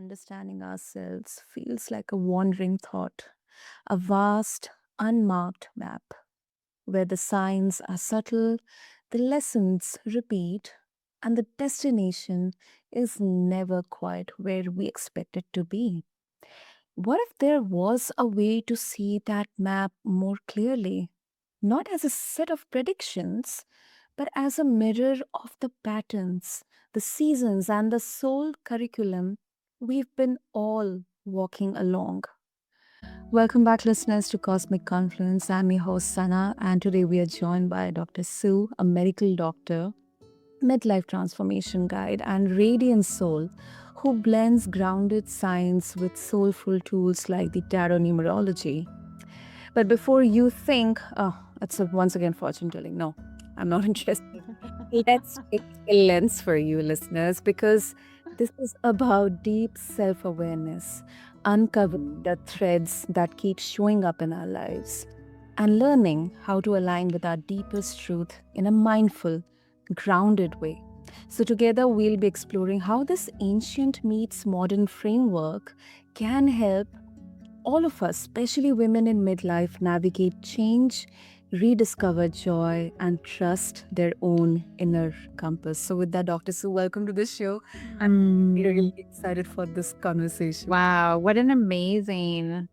understanding ourselves feels like a wandering thought, a vast, unmarked map where the signs are subtle, the lessons repeat, and the destination is never quite where we expect it to be. What if there was a way to see that map more clearly? Not as a set of predictions, but as a mirror of the patterns, the seasons, and the soul curriculum we've been all walking along. Welcome back, listeners, to Cosmic Confluence. I'm your host, Sana, and today we are joined by Dr. Sue, a medical doctor, midlife transformation guide, and radiant soul who blends grounded science with soulful tools like the tarot numerology. But before you think, oh, it's once again fortune telling, no, I'm not interested. Let's take a lens for you, listeners, because this is about deep self awareness, uncovering the threads that keep showing up in our lives, and learning how to align with our deepest truth in a mindful, grounded way. So, together, we'll be exploring how this ancient meets modern framework can help all of us, especially women in midlife, navigate change, rediscover joy, and trust their own inner compass. So, with that, Dr. Sue, welcome to the show. I'm really excited for this conversation. Wow, what an amazing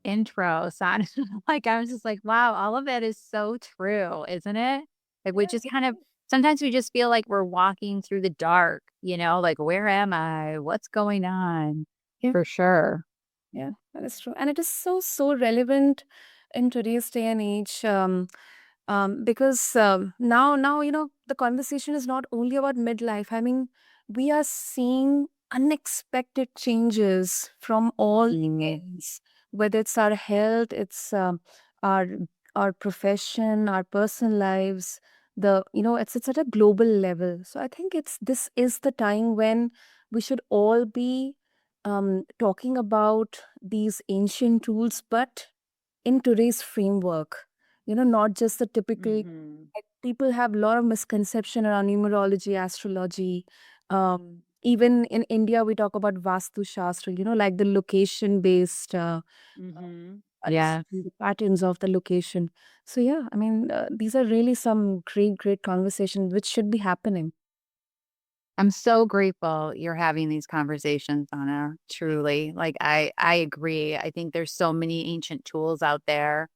intro, Son. Like, I was just like, wow, all of it is so true, isn't it? Like, we just Yeah, kind of sometimes we just feel like we're walking through the dark, like, where am I? What's going on? yeah, For sure. yeah, that is true. And it is so relevant in today's day and age. Because now the conversation is not only about midlife. I mean, we are seeing unexpected changes from all ends, whether it's our health, it's our our profession, our personal lives. It's at a global level. So I think it's this is the time when we should all be talking about these ancient tools, but in today's framework, not just the typical, Mhm. like, people have a lot of misconception around numerology, astrology. Even in India, we talk about Vastu Shastra, like the location based Mhm. Yes. the patterns of the location. So, yeah, I mean, these are really some great conversations which should be happening. I'm so grateful you're having these conversations, Anna, truly. Like I agree. I think there's so many ancient tools out there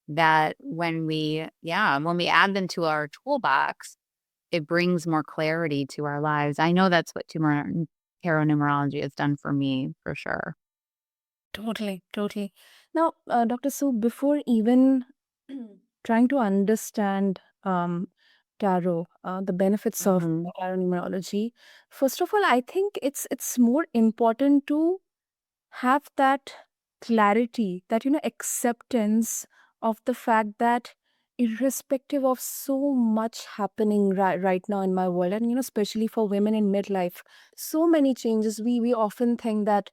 that when we add them to our toolbox, it brings more clarity to our lives. I know that's what tarot numerology has done for me for sure. Totally. Now, Dr. Sue, before even trying to understand tarot, the benefits of Mhm. tarot numerology, first of all, I think it's more important to have that clarity, that acceptance of the fact that irrespective of so much happening right now in my world, and especially for women in midlife, so many changes, we often think that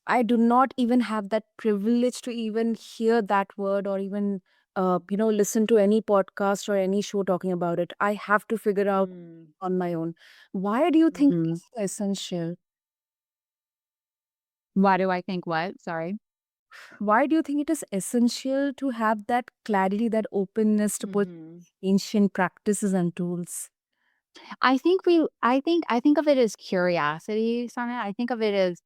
I do not even have that privilege to even hear that word, or even listen to any podcast or any show talking about it. I have to figure out Mm. on my own. Why do you think Mhm. it's so essential? Why do I think what? Sorry. Why do you think it is essential to have that clarity, that openness to put Mhm. ancient practices and tools? I think of it as curiosity, Sana. I think of it as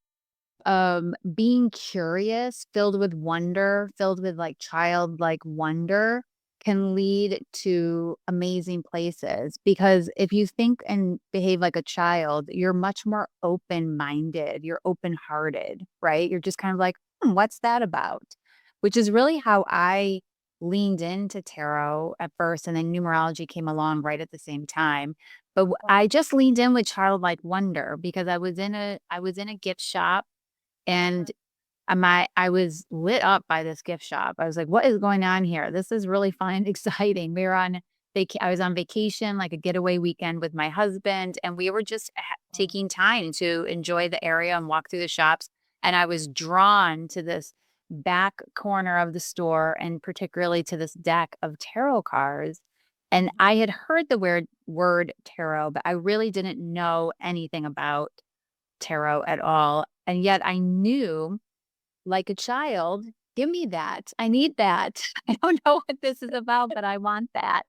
being curious, filled with wonder, filled with like childlike wonder can lead to amazing places because if you think and behave like a child, you're much more open-minded, you're open-hearted, right? You're just kind of like, what's that about? Which is really how I leaned into tarot at first, and then numerology came along right at the same time. But I just leaned in with childlike wonder because I was in a gift shop and I was lit up by this gift shop. I was like, "What is going on here? This is really fun and exciting." I was on vacation, like a getaway weekend with my husband, and we were just taking time to enjoy the area and walk through the shops. And I was drawn to this back corner of the store and particularly to this deck of tarot cards. And I had heard the word tarot, but I really didn't know anything about tarot at all. And yet I knew, like a child, "Give me that. I need that. I don't know what this is about, but I want that."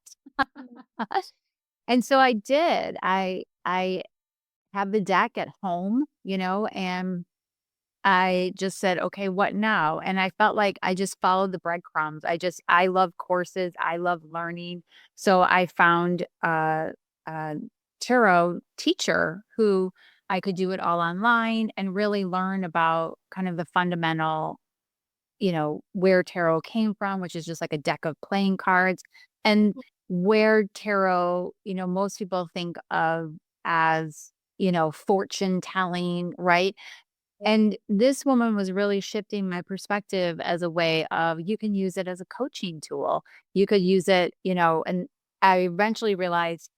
And so I did. I have the deck at home, and I just said, "Okay, what now?" And I felt like I just followed the breadcrumbs. I love courses, I love learning. So I found a tarot teacher who I could do it all online and really learn about kind of the fundamental, where tarot came from, which is just like a deck of playing cards, and where tarot, most people think of as, fortune telling, right? And this woman was really shifting my perspective as a way of you can use it as a coaching tool. You could use it, and I eventually realized,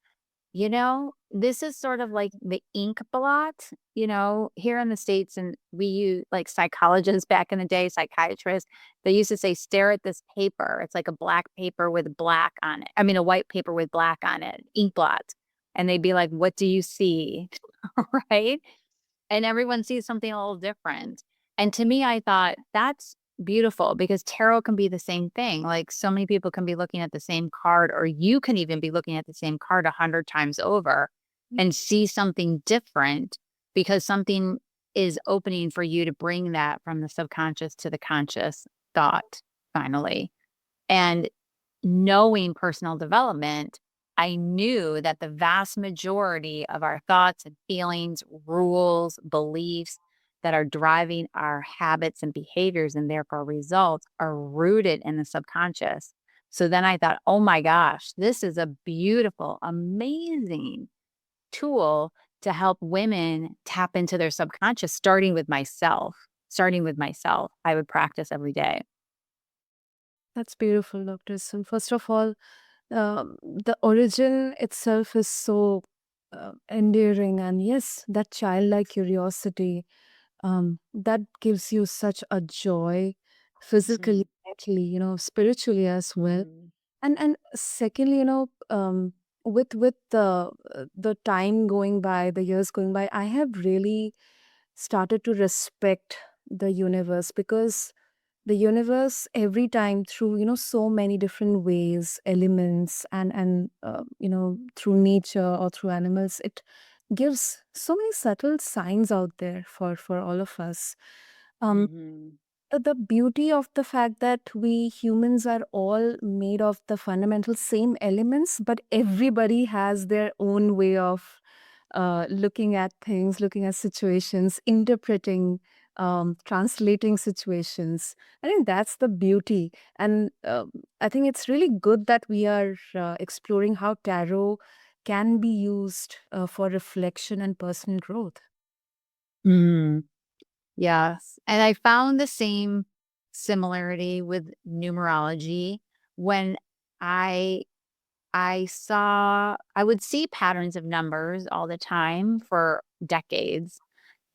this is sort of like the ink blot, here in the States. And we use like psychologists back in the day, psychiatrists, they used to say, stare at this paper. It's like a black paper with black on it. I mean, a white paper with black on it, ink blot. And they'd be like, what do you see? Right. And everyone sees something a little different. And to me, I thought that's beautiful because tarot can be the same thing. Like so many people can be looking at the same card, or you can even be looking at the same card 100 times over and see something different because something is opening for you to bring that from the subconscious to the conscious thought finally. And knowing personal development, I knew that the vast majority of our thoughts and feelings, rules, beliefs that are driving our habits and behaviors and therefore results are rooted in the subconscious. So then I thought, oh my gosh, this is a beautiful, amazing tool to help women tap into their subconscious, starting with myself. Starting with myself, I would practice every day. That's beautiful, Dr. Sun. First of all, the origin itself is so endearing. And yes, that childlike curiosity, that gives you such a joy physically, Mhm, mentally, spiritually as well. mhm, And secondly, with the time going by, the years going by, I have really started to respect the universe, because the universe every time, through so many different ways, elements, and through nature or through animals, it gives so many subtle signs out there for all of us. um mhm. the beauty of the fact that we humans are all made of the fundamental same elements, but everybody has their own way of looking at things, looking at situations, interpreting, translating situations. I think that's the beauty. And I think it's really good that we are exploring how tarot can be used for reflection and personal growth. Mm, yes, and I found the same similarity with numerology when I I would see patterns of numbers all the time for decades,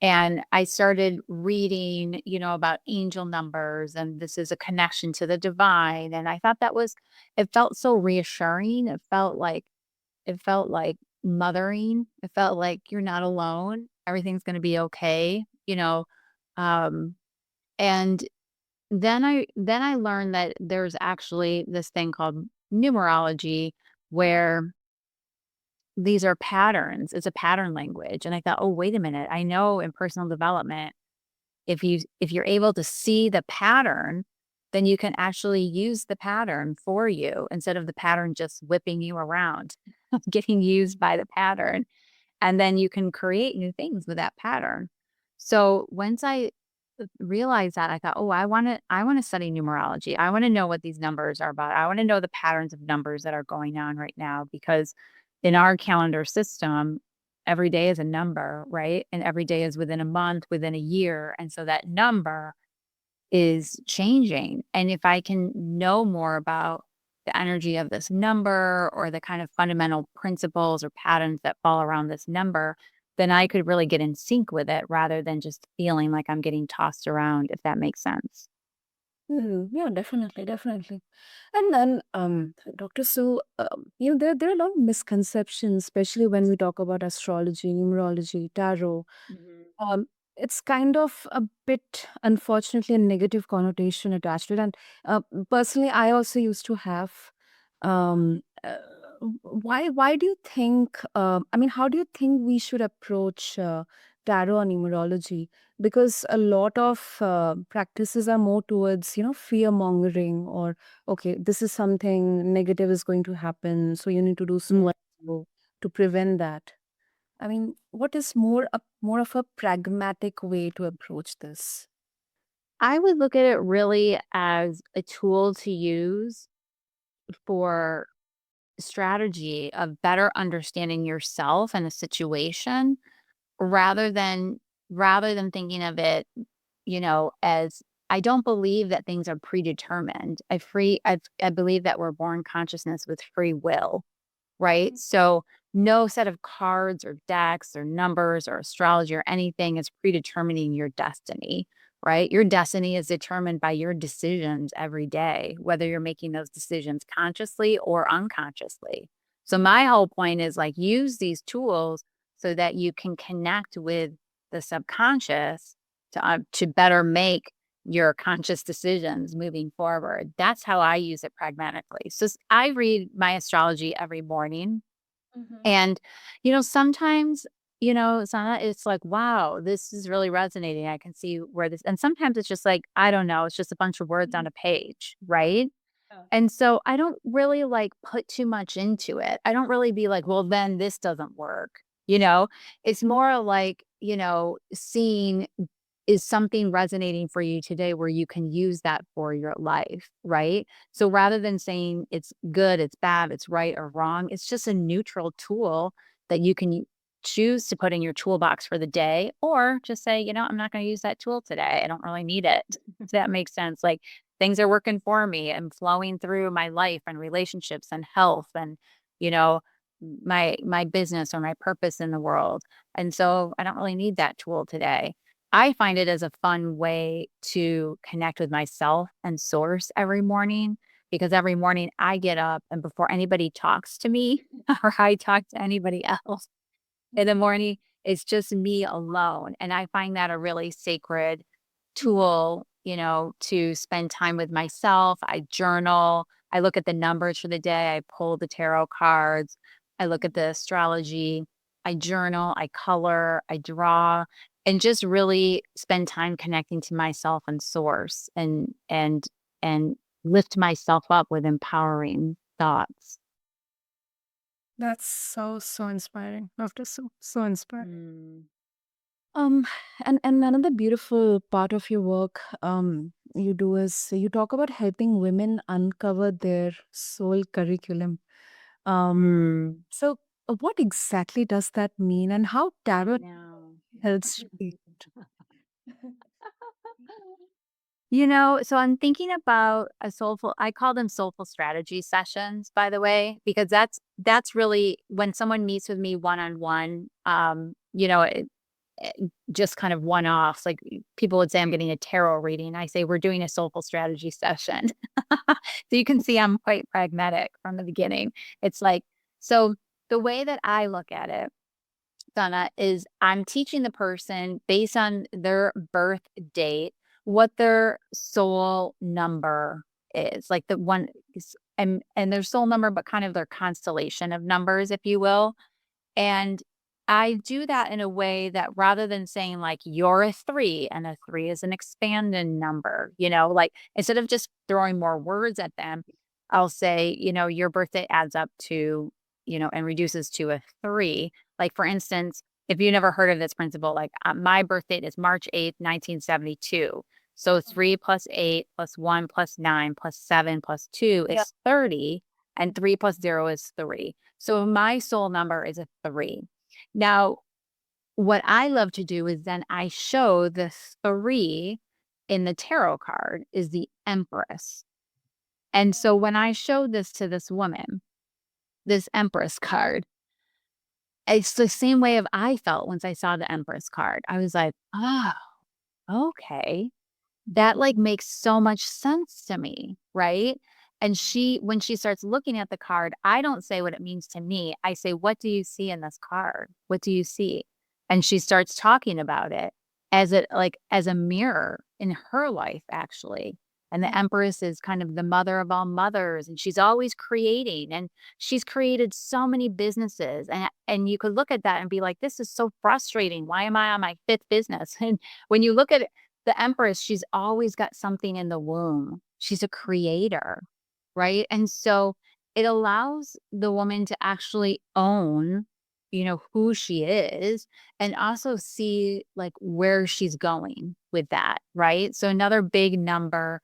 and I started reading, about angel numbers, and this is a connection to the divine, and I thought it felt so reassuring. It felt like mothering. It felt like you're not alone. Everything's gonna be okay. Um, and then I learned that there's actually this thing called numerology where these are patterns. It's a pattern language. And I thought, oh, wait a minute. I know in personal development, if you're able to see the pattern, then you can actually use the pattern for you instead of the pattern just whipping you around, getting used by the pattern. And then you can create new things with that pattern. So once I realized that, I thought, "Oh, I wanna study numerology. I wanna know what these numbers are about. I wanna know the patterns of numbers that are going on right now," because in our calendar system, every day is a number, right? And every day is within a month, within a year, and so that number is changing. And if I can know more about the energy of this number or the kind of fundamental principles or patterns that fall around this number, then I could really get in sync with it rather than just feeling like I'm getting tossed around, if that makes sense. Yeah, definitely, definitely. And then, Dr. Sue, there are a lot of misconceptions, especially when we talk about astrology, numerology, tarot. Mhm. it's kind of a bit, unfortunately, a negative connotation attached to it. And uh, personally, I also used to have. Um, uh, why do you think? I mean, how do you think we should approach tarot and numerology? Because a lot of practices are more towards, fear mongering, or okay, this is something negative is going to happen, so you need to do so and so to prevent that. I mean, what is more of a pragmatic way to approach this? I would look at it really as a tool to use for strategy of better understanding yourself and a situation rather than thinking of it, as I don't believe that things are predetermined. I believe that we're born consciousness with free will. Right? So no set of cards or decks or numbers or astrology or anything is predetermining your destiny, right? Your destiny is determined by your decisions every day, whether you're making those decisions consciously or unconsciously. So my whole point is like use these tools so that you can connect with the subconscious to better make your conscious decisions moving forward. That's how I use it pragmatically. So I read my astrology every morning. Mhm. And, sometimes, it's like, wow, this is really resonating. I can see where this, and sometimes it's just like, I don't know, it's just a bunch of words on Mhm. a page. Right. Yeah. And so I don't really like put too much into it. I don't really be like, well, then this doesn't work. It's more like, seeing is something resonating for you today where you can use that for your life, right? So rather than saying it's good, it's bad, it's right or wrong, it's just a neutral tool that you can choose to put in your toolbox for the day, or just say, I'm not going to use that tool today. I don't really need it. If that makes sense. Like things are working for me and flowing through my life and relationships and health and, you know, my business or my purpose in the world. And so I don't really need that tool today. I find it as a fun way to connect with myself and source every morning because every morning I get up and before anybody talks to me or I talk to anybody else in the morning, it's just me alone. And I find that a really sacred tool, to spend time with myself. I journal, I look at the numbers for the day, I pull the tarot cards, I look at the astrology, I journal, I color, I draw, and just really spend time connecting to myself and source and lift myself up with empowering thoughts. That's so inspiring. After so inspiring. Mm. Um, and another beautiful part of your work, you do is you talk about helping women uncover their soul curriculum. So what exactly does that mean, and how I tarot know. helps shape? So I'm thinking about a soulful I call them soulful strategy sessions, by the way, because that's really when someone meets with me one-on-one, just kind of one-offs, like people would say I'm getting a tarot reading. I say we're doing a soulful strategy session. So you can see I'm quite pragmatic from the beginning. It's like, so the way that I look at it Donna, is I'm teaching the person based on their birth date what their soul number is, like the one and their soul number, but kind of their constellation of numbers, if you will. And I do that in a way that rather than saying like you're a 3 and a 3 is an expanding number, like instead of just throwing more words at them, I'll say, your birthday adds up to, and reduces to a 3. Like for instance, if you never heard of this principle, like my birth date is March 8th, 1972. So 3 plus 8 plus 1 plus 9 plus 7 plus 2 Yeah. is 30 and 3 plus 0 is 3. So my soul number is a 3. Now, what I love to do is then I show the 3 in the tarot card is the Empress. And so when I showed this to this woman, this Empress card, it's the same way of I felt once I saw the Empress card. I was like, "Oh, okay. That, like, makes so much sense to me, right?" And when she starts looking at the card, I don't say what it means to me. I say, "What do you see in this card? What do you see?" And she starts talking about it. as a mirror in her life, actually. And the Empress is kind of the mother of all mothers, and she's always creating, and she's created so many businesses, and you could look at that and be like, "This is so frustrating. Why am I on my 5th business?" And when you look at the Empress, she's always got something in the womb. She's a creator, right? And so it allows the woman to actually own, who she is, and also see, like, where she's going with that, right? So another big number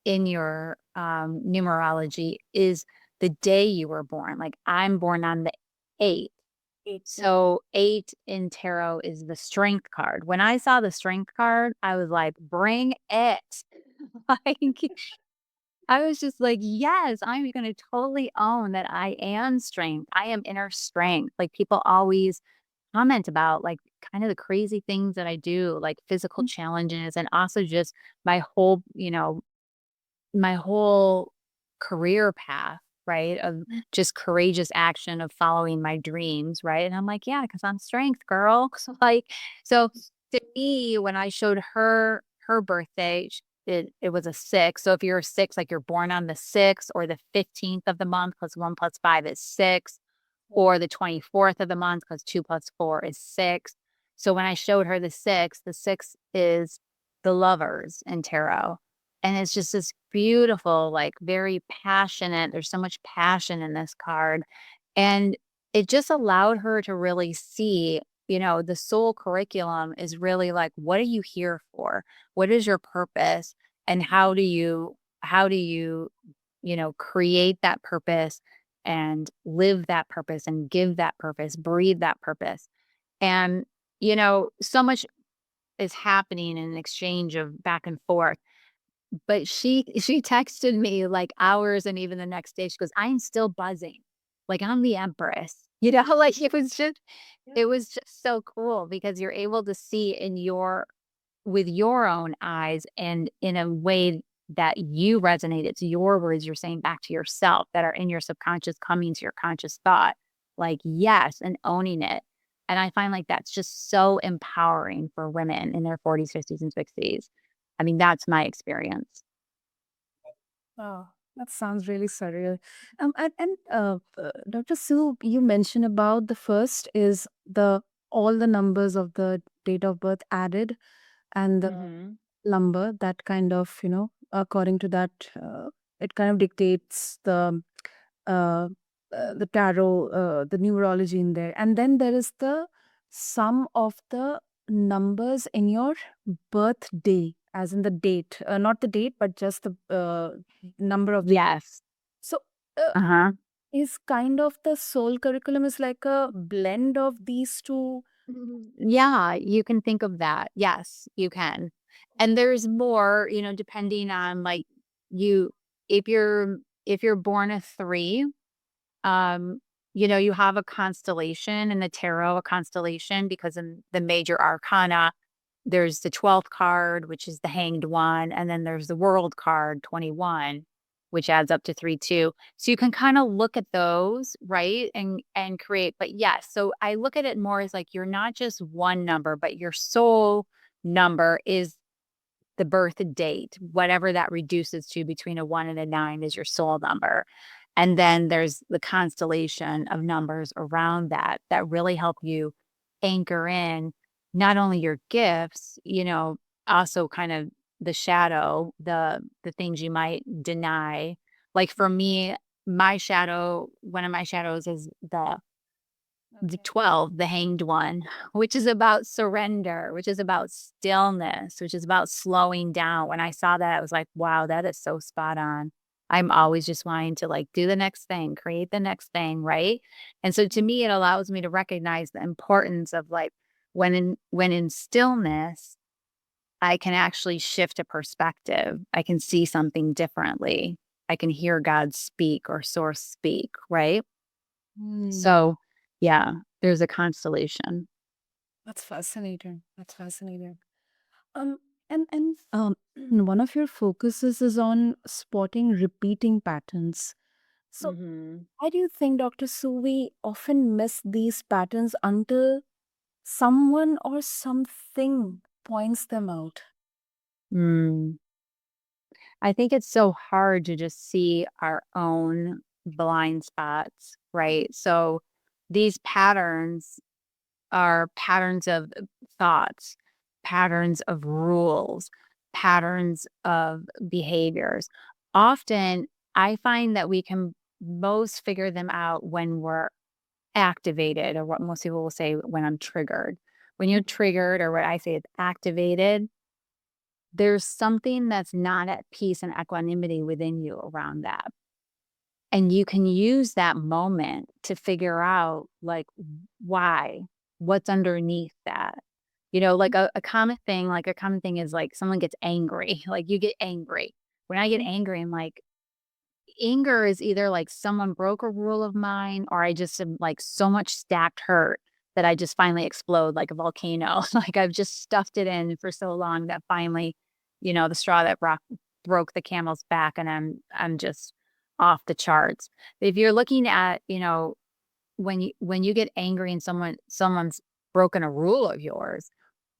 in your, numerology is the day you were born. Like, I'm born on the 8th. So 8 in tarot is the strength card. When I saw the strength card, I was like, "Bring it." Like, I was just like, "Yes, I'm gonna totally own that I am strength. I am inner strength." Like, people always comment about, like, kind of the crazy things that I do, like physical challenges, and also just my whole, my whole career path, right, of just courageous action of following my dreams, right? And I'm like, "Yeah, because 'cause I'm strength, girl." So to me, when I showed her birthday, it was a 6. So if you're a 6, like, you're born on the 6th or the 15th of the month, because 1 plus 5 is 6, or the 24th of the month, because 2 plus 4 is 6. So when I showed her the 6 is the Lovers in tarot. And it's just this beautiful, like, very passionate, there's so much passion in this card, and it just allowed her to really see, the soul curriculum is really like, what are you here for? What is your purpose? And how do you, create that purpose and live that purpose and give that purpose, breathe that purpose. And, so much is happening in an exchange of back and forth, but she texted me, like, hours and even the next day, she goes, "I'm still buzzing, like, I'm the empress." Like, it was just so cool because you're able to see in your with your own eyes and in a way that you resonate. It's your words you're saying back to yourself that are in your subconscious coming to your conscious thought, like, "Yes," and owning it. And I find, like, that's just so empowering for women in their 40s, 50s, and 60s. I mean, that's my experience. Oh, that sounds really surreal. Dr. Sue, you mentioned about the first is the all the numbers of the date of birth added, and the Mhm. number that kind of, according to that, it kind of dictates uh, the tarot, the numerology in there. And then there is the sum of the numbers in your birthday, as in the date, not the date, but just the number of the. Yes. So, uh, Uh-huh. is kind of the soul curriculum is like a blend of these two. Yeah, you can think of that. Yes, you can. And there's more, depending on, like, you if you're born a 3, um, you have a constellation in the tarot, a constellation, because in the major arcana, there's the 12th card, which is the Hanged One, and then there's the World card, 21, which adds up to 3 too. So you can kinda look at those, right, and create, but yes, so I look at it more as, like, you're not just one number, but your soul number is the birth date, whatever that reduces to between a 1 and a 9 is your soul number. And then there's the constellation of numbers around that that really help you anchor in not only your gifts, also kind of the shadow, the things you might deny. Like for me, one of my shadows is the 12, the Hanged One, which is about surrender, which is about stillness, which is about slowing down. When I saw that, I was like, wow, that is so spot on. I'm always just wanting to, like, do the next thing, create the next thing, right? And so to me, it allows me to recognize the importance of, like, when in stillness, I can actually shift a perspective. I can see something differently. I can hear God speak or source speak, right? Hmm. So, yeah, there's a constellation. That's fascinating. That's fascinating. Um, and one of your focuses is on spotting repeating patterns. So, Mhm. why do you think, Dr. Su, we often miss these patterns until someone or something points them out? Mm. I think it's so hard to just see our own blind spots, right? So these patterns are patterns of thoughts, patterns of rules, patterns of behaviors. Often, I find that we can most figure them out when we're activated, or what most people will say when I'm triggered. When you're triggered, or what I say is activated, there's something that's not at peace and equanimity within you around that. And you can use that moment to figure out, like, why, what's underneath that. Like a common thing is like someone gets angry, like you get angry. When I get angry, I'm like, anger is either like someone broke a rule of mine, or I just am like so much stacked hurt that I just finally explode like a volcano. Like I've just stuffed it in for so long that finally, the straw that broke the camel's back, and I'm just off the charts. If you're looking at, when you get angry and someone's broken a rule of yours,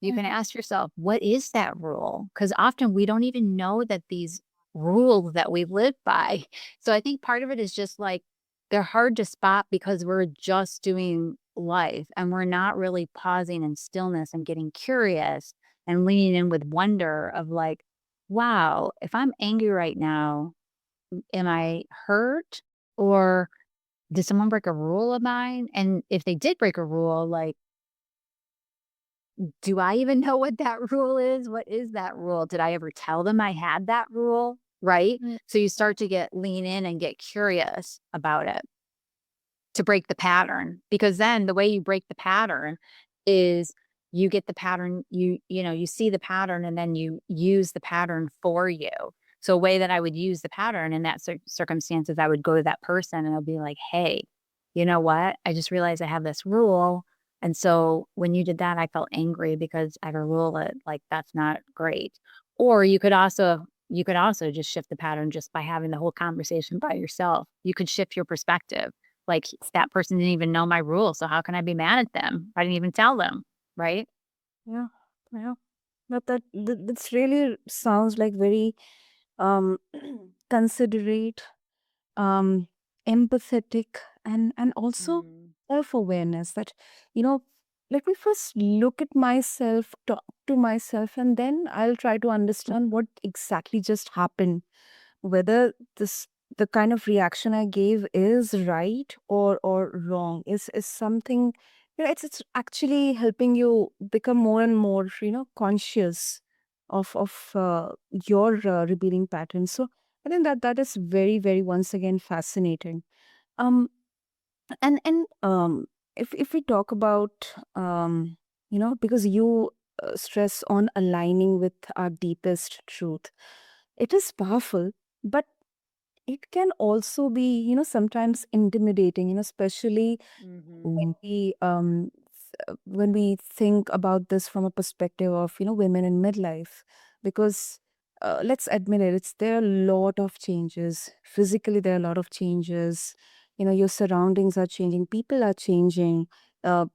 you can Mhm. ask yourself, what is that rule? Because often we don't even know that these rules that we live by. So I think part of it is just like they're hard to spot because we're just doing life and we're not really pausing in stillness and getting curious and leaning in with wonder of like, wow, if I'm angry right now, am I hurt, or did someone break a rule of mine? And if they did break a rule, like, do I even know what that rule is? What is that rule? Did I ever tell them I had that rule? Right? Mm. So you start to lean in and get curious about it to break the pattern, because then the way you break the pattern is you get the pattern, you see the pattern, and then you use the pattern for you. So a way that I would use the pattern in that circumstances, I would go to that person and I'll be like, hey, you know what, I just realized I have this rule, and so when you did that I felt angry because I have a rule that, like, that's not great. Or you could also just shift the pattern just by having the whole conversation by yourself. You could shift your perspective, like, that person didn't even know my rules, so how can I be mad at them? I didn't even tell them, right? Yeah, yeah. But that's really sounds like very um considerate, um empathetic, and also Mm. self-awareness that, you know, let me first look at myself, talk to myself, and then I'll try to understand what exactly just happened, whether the kind of reaction I gave is right or wrong, is something, it's actually helping you become more and more, conscious of your repeating patterns. So I think that is very, very, once again, fascinating. um and if we talk about, because you stress on aligning with our deepest truth, it is powerful, but it can also be, sometimes intimidating, especially Mhm. when we think about this from a perspective of, women in midlife, because let's admit it, there are a lot of changes physically, there are a lot of changes, your surroundings are changing, people are changing,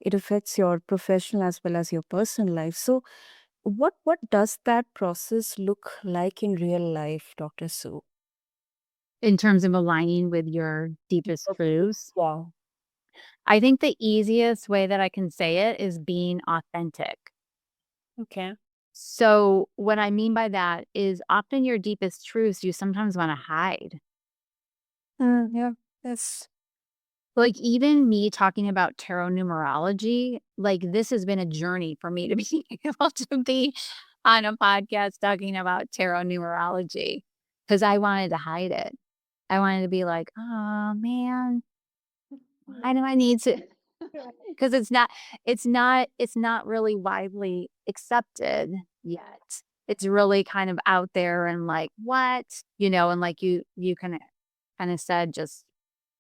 it affects your professional as well as your personal life. So what does that process look like in real life, Dr. Sue? In terms of aligning with your deepest Okay. truths, Yeah. I think the easiest way that I can say it is being authentic. Okay. So, what I mean by that is often your deepest truths you sometimes wanna hide. Yeah. Yes. Like, even me talking about tarot numerology, like, this has been a journey for me to be able to be on a podcast talking about tarot numerology, because I wanted to hide it. I wanted to be like, "Oh, man, why do I need to?" Because it's not really widely accepted yet. It's really kind of out there and like, "What?" And like you kinda said, just,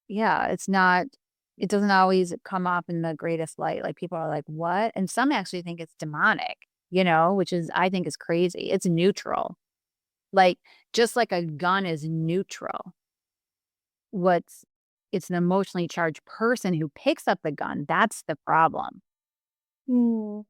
yeah, it doesn't always come off in the greatest light. Like, people are like, "What?" And some actually think it's demonic, which is, I think, is crazy. It's neutral. Like, just like a gun is neutral, what's it's an emotionally charged person who picks up the gun, that's the problem. Hmm.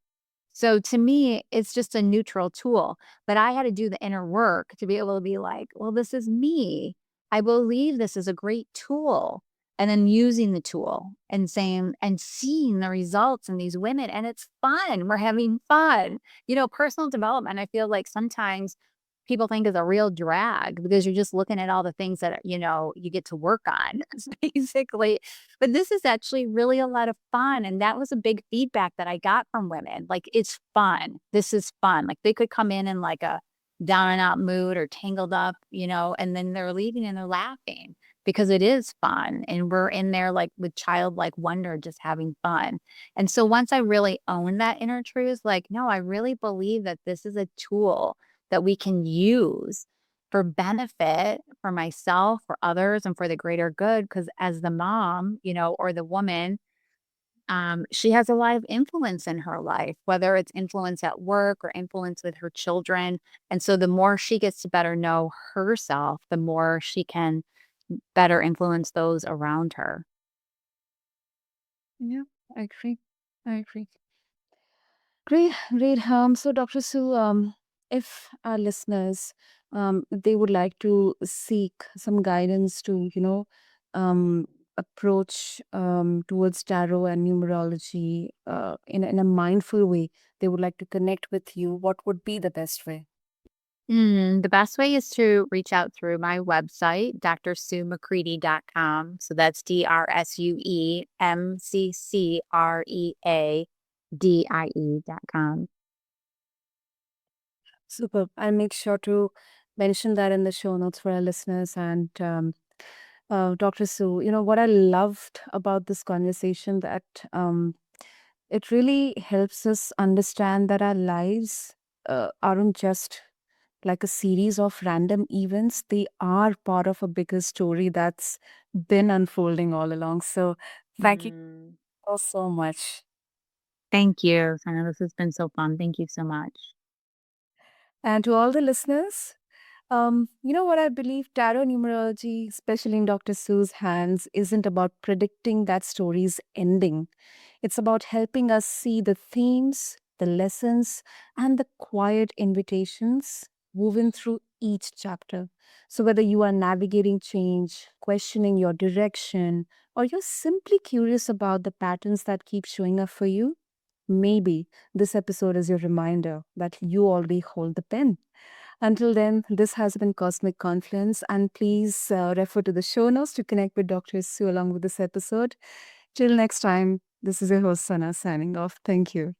So to me, it's just a neutral tool, but I had to do the inner work to be able to be like, well, this is me. I believe this is a great tool. And then using the tool and saying and seeing the results in these women. And it's fun. We're having fun. Personal development, I feel like sometimes people think is a real drag because you're just looking at all the things that, you get to work on basically. But this is actually really a lot of fun, and that was a big feedback that I got from women, like, "It's fun. This is fun." Like, they could come in like a down and out mood or tangled up, and then they're leaving and they're laughing because it is fun, and we're in there, like, with childlike wonder, just having fun. And so once I really own that inner truth, like, no, I really believe that this is a tool that we can use for benefit for myself, for others, and for the greater good. Because as the mom, or the woman, she has a lot of influence in her life, whether it's influence at work or influence with her children. And so the more she gets to better know herself, the more she can better influence those around her. Yeah, I agree. I agree. Great, great. So, Dr. Sue, if our listeners, they would like to seek some guidance to, approach towards tarot and numerology in a mindful way, they would like to connect with you. What would be the best way? The best way is to reach out through my website, drsuemccreadie.com. So that's DrSuemccreadie.com. Super. I'll make sure to mention that in the show notes for our listeners. And Dr. Sue, what I loved about this conversation that it really helps us understand that our lives aren't just like a series of random events. They are part of a bigger story that's been unfolding all along. So thank you Mm. so much. Thank you, Sana. This has been so fun. Thank you so much. And to all the listeners, you know what I believe? Tarot numerology, especially in Dr. Sue's hands, isn't about predicting that story's ending. It's about helping us see the themes, the lessons, and the quiet invitations woven through each chapter. So, whether you are navigating change, questioning your direction, or you're simply curious about the patterns that keep showing up for you, maybe this episode is your reminder that you already hold the pen. Until then, this has been Cosmic Confluence, and please refer to the show notes to connect with Dr. Sue along with this episode. Till next time, this is your host, Sana, signing off. Thank you.